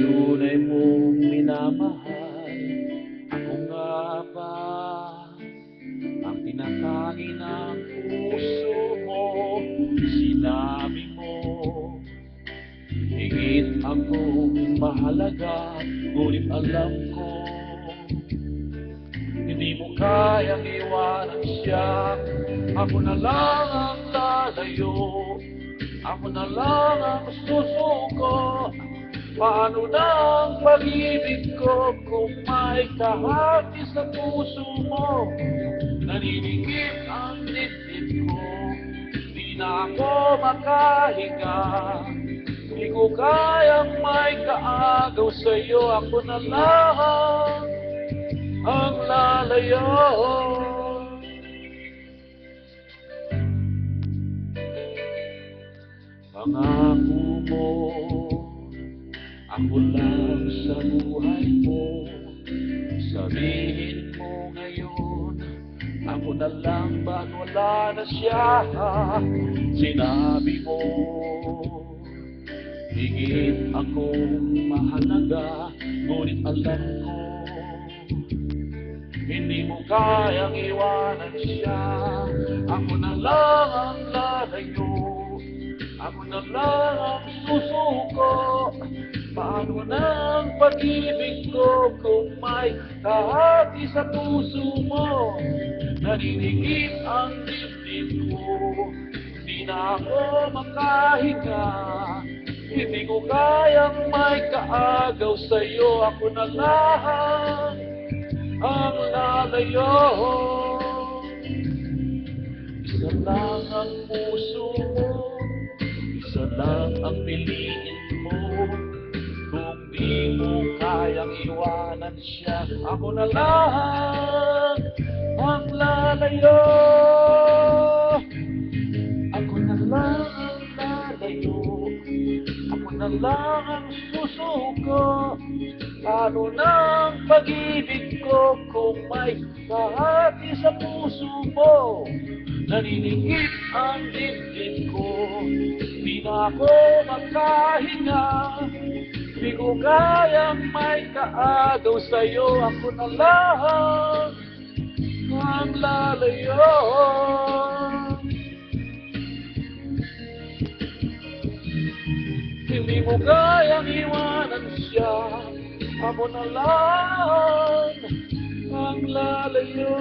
tunay mong minamahal. Ako nga ba ang pinakain ng puso mo? Sinabi mo, higit akong mahalaga, ngunit alam ko hindi mo kayang iwanan siya. Ako na lang ang lalayo, ako na lang ang susuko. Paano na ang pag-ibig ko kung may kahati sa puso mo? Naninigip ang dibdib ko, di na ako makahinga. Di ko kayang may kaagaw sa'yo, ako na lang ang lalayo. Pangako mo, ako lang sa buhay mo. Sabihin mo ngayon, ako na lang ba't wala na siya? Sinabi mo, higit akong mahalaga, ngunit alam ko hindi mo kayang iwanan siya. Ako na lang ang lalayo, ako na lang ang susuko. Paano na ang pag-ibig ko kung may kahati sa puso mo? Naninigip ang dibdib ko, di na ako makahinga. Hindi ko kayang may kaagaw sa'yo, ako na lang ang lalayo. Isa lang ang puso mo, isa lang ang piliin mo. Kung di mo kayang iwanan siya, ako na lang ang lalayo. Ako na lang ang lalayo, ako na lang ang susuko. Paano na ang pag-ibig ko kung may kahati sa puso mo? Naninigip ang dibdib ko, di na ako makahinga. Di ko kayang may kaagaw sa'yo, ako na lang ang lalayo. Hindi mo kayang iwanan siya, ako na lang ang lalayo.